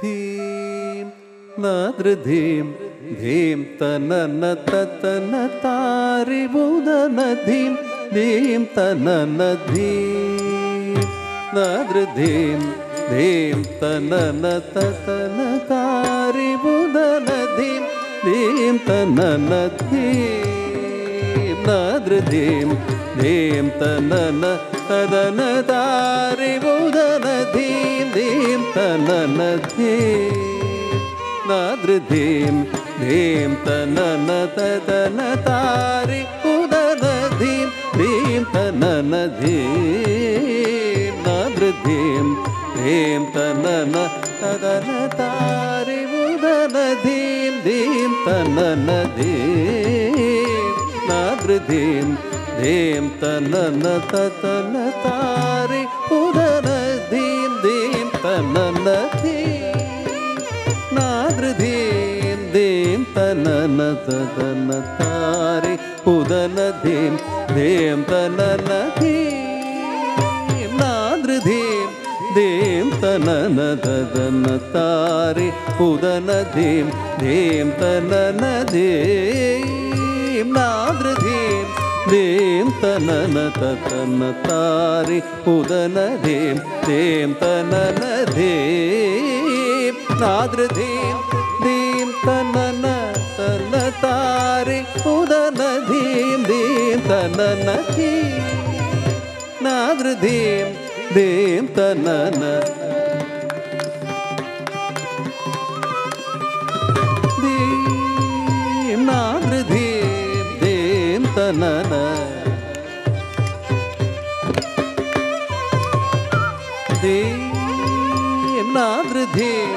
ധീം നാദൃധീം ധീം തനന തതന താരി ബുധന ധീം ധീം തനന ധീം നാദൃധീം ധീം തനന തതന താരി ബുധന ധീം ധീം തനന ധീം നാദൃധീം ധീം തനന തദന താരി ബുധന ധീം ധീം തനന ധീം നാദൃധീം ധീം തനന തദന താരി ബുധന ധീം ധീം തനന ധീം നാദൃധീം ധീം തനന തദന താരി ബുധന ധീം ധീം തനന ധീം നാദൃധീം ധീം തനന തതന താരി ബുധന ധീം ധീം തനന ധീം നാദൃധീം ധീം തനന തതന താരി ബുധന ധീം ധീം തനന ധീം നാദൃധീം ധീം തനന തതന താരി ബുധന ധീം ധീം തനന ധീം നാദൃധീം ധീം തനന തതന താരി ബുധന ധീം ധീം തനന ധീം നാദൃധീം ധീം തനന തന താരി ബുധന ധീം ധീം തനന ധീം നാദൃധീം ധീം തനന ധീം നാദൃധീം ധീം തനന ധീം നാദൃധീം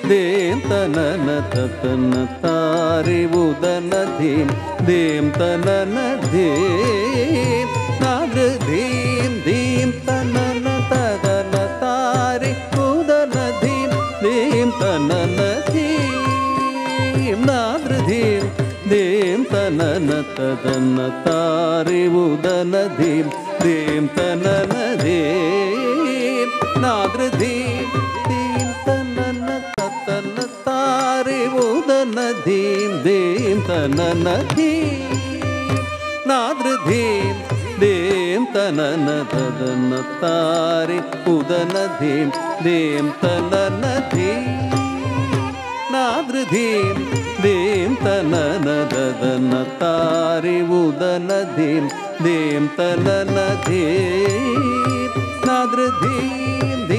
ധീം തനന തതന താരി ബുധന ധീം ധീം തനന ധീം നാദൃധീം ധീം തനന തദന താരി ബുധന ധീം ധീം തനന ധീം നാദൃധീം ധീം തനന തദന താരി ബുധന ധീം ധീം തനന ധീം നാദൃധീം ധീം തനന തതന താരി ബുധന ധീം ധീം തനന ധീം നാദൃധീം ധീം തനന തദന താരി ബുധന ധീം ധീം തനന ധീം നാദൃധീം ധീം തനന തദന താരി ബുധന ധീം ധീം തനന ധീം നാദൃധീം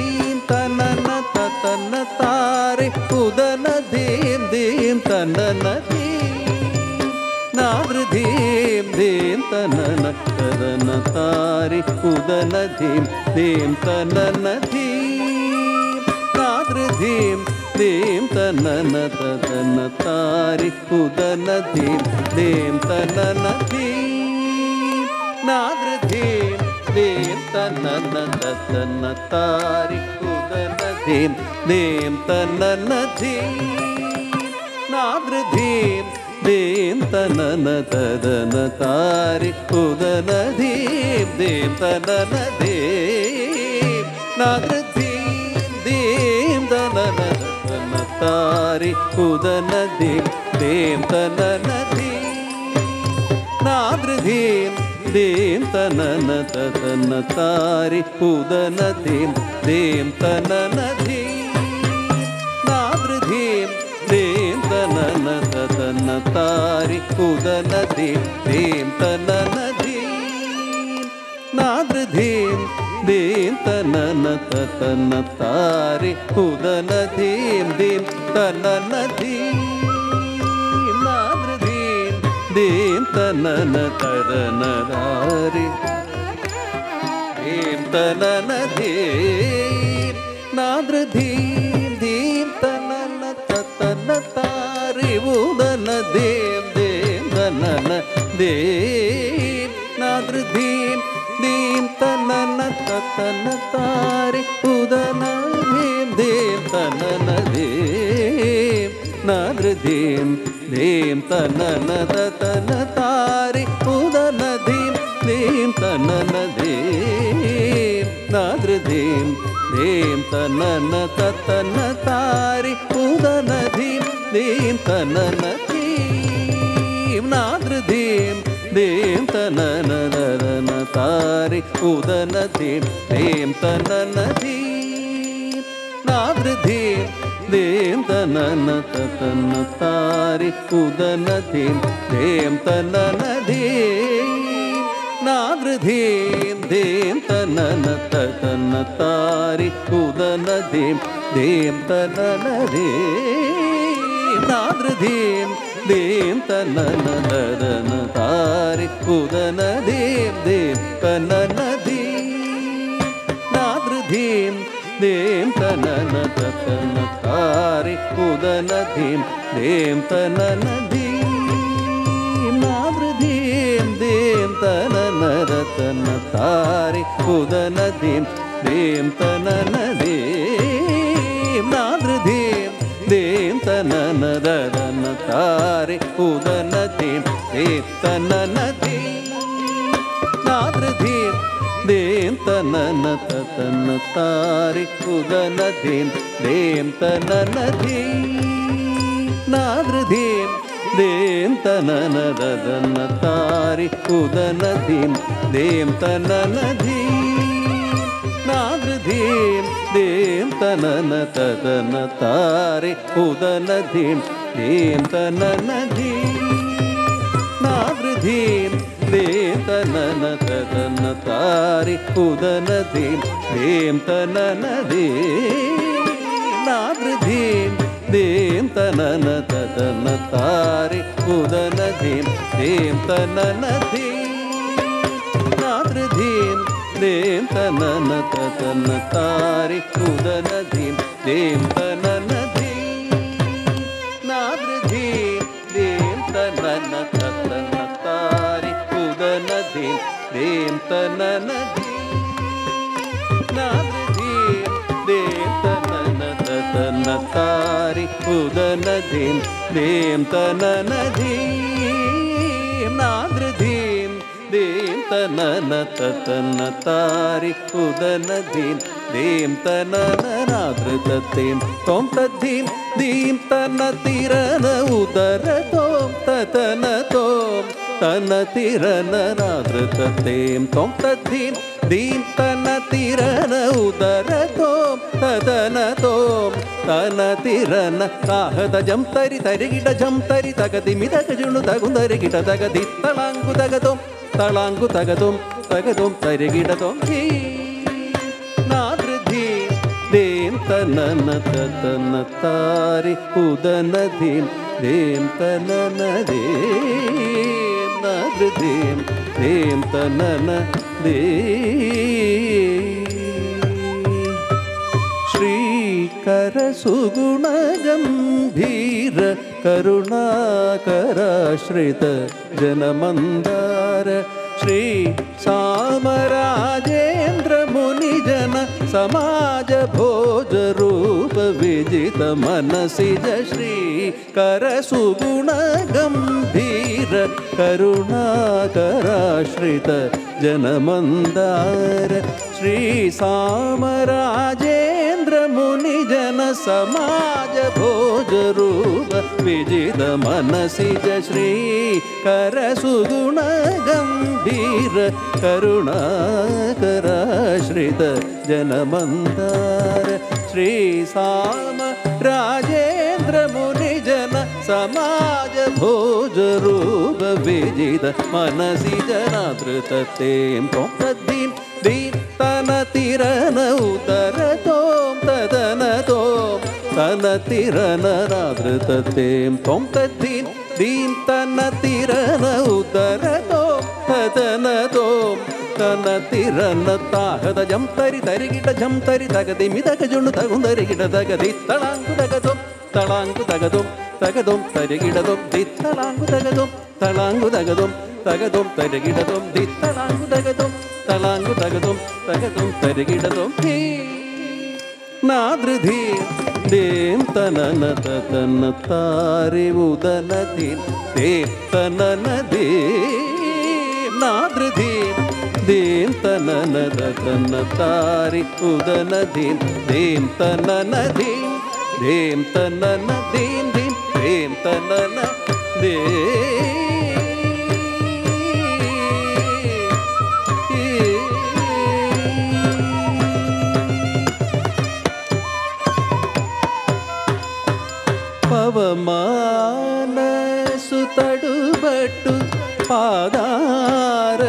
ധീം തനന തതന താരി ബുധന ധീം ധീം തനന ധീം നാദൃധീം ധീം തനന തദന താരി ബുധന ധീം ധീം തനന ധീം നാദൃധീം ധീം തനന തദന താരി ബുധന ധീം ധീം തനന ധീം നാദൃധീം ധീം തനന തദന താരി ബുധന ധീം ധീം തനന ധീം നാദൃധീം ധീം തനന തദന താരി ബുധന ധീം ധീം തനന ധീം നാദൃധീം ധീം തനന തദന താരി ബുധന ധീം ധീം തനന ധീം നാദൃധീം ധീം തനന തദന താരി ബുധന ധീം ധീം തനന ധീം നാദൃധീം ധീം തനന തദന താരി ബുധന ധീം ധീം തനന ധീം നാദൃധീം ധീം തനന തദന താരി ബുധന ധീം ധീം തനന ധീം നാദൃധീം ധീം തനന തദന താരി ധീം തനന ധീം നാദൃധീം ധീം തനന തദന താരി ബുധന ധീം ധീം തനന ധീം നാദൃധീം ധീം തനന തദന താരി ബുധന ധീം ധീം തനന ധീം നാദൃധീം ധീം തനന തദന താരി ബുധന ധീം ധീം തനന ധീം നാദൃധീം ಧೀಂ ತನನ ತತನ ತಾರಿ ಉದನ ಧೀಂ ಧೀಂ ತನನ ಧೀಂ ನಾದ್ರ ಧೀಂ ಧೀಂ ತನನ ನರನ ತಾರಿ ಉದನ ಧೀಂ ಧೀಂ ತನನ ಧೀಂ ನಾದ್ರ ಧೀಂ ಧೀಂ ತನನ ತತನ ತಾರಿ ಉದನ ಧೀಂ ಧೀಂ ತನನ ಧೀಂ ನಾದ್ರ ಧೀಂ ಧೀಂ ತನನ ತತನ ತಾರಿ ಉದನ ಧೀಂ ಧೀಂ ತನನ ಧೀಂ ನಾದ್ರ ಧೀಂ ಧೀಂ ತನನ ನರನ ತಾರಿ ಉದನ ಧೀಂ ಧೀಂ ತನನ ಧೀಂ ನಾದ್ರ ಧೀಂ ಧೀಂ ತನನ ತತನ ತಾರಿ ಉದನ ಧೀಂ ಧೀಂ ತನನ ಧೀಂ ನಾದ್ರ ಧೀಂ ಧೀಂ ತನನ ರತನ ತಾರಿ ಉದನ ಧೀಂ ಧೀಂ ತನನ ಧೀಂ ನಾದ್ರ ಧೀಂ ಧೀಂ ತನನ ರತನ ತಾರಿ ಉದನ ಧೀಂ ಧೀಂ ತನನ ಧೀಂ ನಾದ್ರ ಧೀಂ ಧೀಂ ತನನ ತತನ ತಾರಿ ಉದನ ಧೀಂ ಧೀಂ ತನನ ಧೀಂ ನಾದ್ರ ಧೀಂ ಧೀಂ ತನನ ರದನ ತಾರಿ ಉದನ ಧೀಂ ಧೀಂ ತನನ ಧೀಂ ನಾದ್ರ ಧೀಂ ಧೀಂ ತನನ ತತನ ತಾರಿ ಉದನ ಧೀಂ ಧೀಂ ತನನ ಧೀಂ ನಾದ್ರ ಧೀಂ ಧೀಂ ತನನ ತತನ ತಾರಿ ಉದನ ಧೀಂ ಧೀಂ ತನನ ಧೀಂ ನಾದ್ರ ಧೀಂ ಧೀಂ ತನನ ತತನ ತಾರಿ ಉದನ ಧೀಂ ಧೀಂ ತನನ ಧೀಂ ನಾದ್ರ ಧೀಂ ಧೀಂ ತನನ ತತನ ತಾರಿ ಉದನ ಧೀಂ ಧೀಂ ತನನ ಧೀಂ ನಾದ್ರ ಧೀಂ ಧೀಂ ತನನ ತತನ ತಾರಿ ಉದನ ಧೀಂ ಧೀಂ ತನನ ಧೀಂ ನಾದ್ರ ಧೀಂ ಧೀಂ ತನನ ತತನ ತಾರಿ ಉದನ ಧೀಂ ಧೀಂ ತನನ ಧೀಂ ನಾದ್ರ ಧೀಂ ಧೀಂ ತನನ ತತನ ತಾರಿ ಉದನ ಧೀಂ ಧೀಂ ತನನ ನಾದ್ರ ತತ್ತೇಂ ತೊಂ ತದ್ಧೀಂ ಧೀಂ ತನ ತಿರನ ಉದರ ತೋಂ ತತನ ತೋಂ ತನ ತಿರನ ನಾದ್ರ ತತ್ತೇಂ ತೊಂ ತದ್ಧೀಂ ಧೀಂ ತನ ತಿರನ ಉದರ ತೋಂ ತದನ ತೋಂ ತನ ತಿರನ ಕಾಹದ ಜಂ ತರಿ ತರಿಗಿಡ ಜಂ ತರಿ ತಗದಿ ಮಿದಗ ಜುಣು ತಗುಂದರಿಗಿಡ ತಗದಿ ತಳಾಂಗು ತಗದೋಂ ತಳಾಂಗು ತಗದೋಂ ತಗದೋಂ ತರಿಗಿಡದೋಂ ಧೀ ನಾದ್ರ ಧೀಂ ಧೀಂ ತನನ ತತನ ತಾರಿ ಉದನ ಧೀಂ ಧೀಂ ತನನ ಧೀಂ ನಾದ್ರ ಧೀಂ ಧೀಂ ತನನ ಶ್ರೀಕರ ಸುಗುಣ ಗಂಭೀರ ಕರುಣಾಕರಾಶ್ರಿತ ಜನಮಂದಾರ ಶ್ರೀ ಸಾಮರಾಜೇಂದ್ರ ಮುನಿಜನ ಸಮಾಜ ಭೋಜ ರೂಪ ವಿಜಿತ ಮನಸಿಜ ಶ್ರೀಕರ ಸುಗುಣ ಗಂಭೀರ ಕರುಣಾಕರಾಶ್ರಿತ ಜನಮಂದಾರ ಶ್ರೀ ಸಾಮರಾಜೇಂದ್ರ ಮುನಿಜನ ಸಮಾಜ ಭೋಜ ರೂಪ ವಿಜಿತ ಮನಸಿಜ ಶ್ರೀಕರ ಸುಗುಣ ಗಂಭೀರ ಕರುಣಾಕರಾಶ್ರಿತ ಜನಮಂದಾರ ಶ್ರೀ ಸಾಮರಾಜೇಂದ್ರ ಮುನಿಜನ ಸಮಾಜ ಭೋಜ ರೂಪ ವಿಜಿತ ಮನಸಿಜ ನಾದ್ರ ತತ್ತೇಂ ತೊಂ ತದ್ದೀಂ ಧೀಂ ತನ ತಿರನ ಉದರ ತೋಂ ತದನ ತೋಂ ತನ ತಿರನ ನಾದ್ರ ತತ್ತೇಂ ತೊಂ ತದ್ದೀಂ ಧೀಂ ತನ ತಿರನ ಉದರ ತೋಂ ತದನ ತೋಂ ತನ ತಿರನ ತಾಹದ ಜಂ ತರಿ ತರಿಗಿಡ ಜಂ ತರಿ ತಗದಿ ಮಿದಗ ಜುಣು ತಗುಂದರಿಗಿಡ ತಗದಿ ತಳಾಂಗು ತಗದೋಂ ತಳಾಂಗು ತಗದೋಂ ತಗದೋಂ ತರಿಗಿಡದೋಂ ದಿ ತಳಾಂಗು ತಗದೋಂ ತಳಾಂಗು ತಗದೋಂ ತಗದೋಂ ತರಿಗಿಡದೋಂ ದಿ ತಳಾಂಗು ತಗದೋಂ ತಳಾಂಗು ತಗದೋಂ ತಗದೋಂ ತರಿಗಿಡದೋಂ ಧೀ ನಾದ್ರ ಧೀಂ ಧೀಂ ತನನ ತತನ ತಾರಿ ಉದನ ಧೀಂ ಧೀಂ ತನನ ಧೀಂ ನಾದ್ರ ಧೀಂ ಧೀಂ ತನನದ ತನ್ನ ತಾರಿ ಉದನ ಧೀಂ ಧೀಂ ತನನ ಧೀಂ ಧೀಂ ತನನ ಧೀಂ ಧೀಂ ಧೀಂ ತನನ ಧೀ పవమాన సుతడుబట్టు పాదార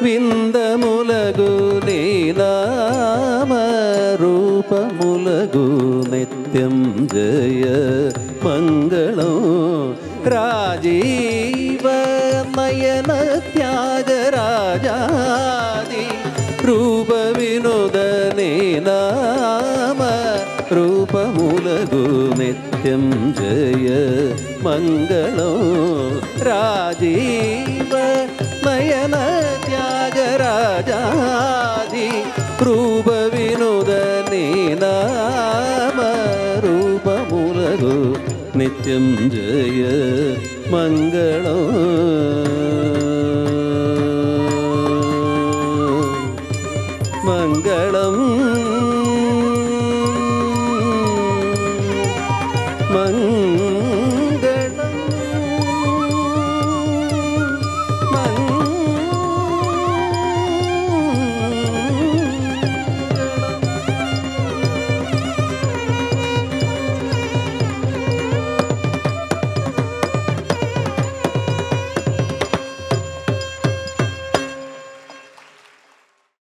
విందములగు నీనామ రూపములగు నిత్యం జయ మంగళం రాజీవ నయన త్యాగరాజాది రూప వినోద నీనామ రూపములగు నిత్యం జయ మంగళం రాజీవ నయన త్యాగరాజాది రూప వినోద నీనామ రూపములగు నిత్యం జయ మంగళం మంగళం మంగళం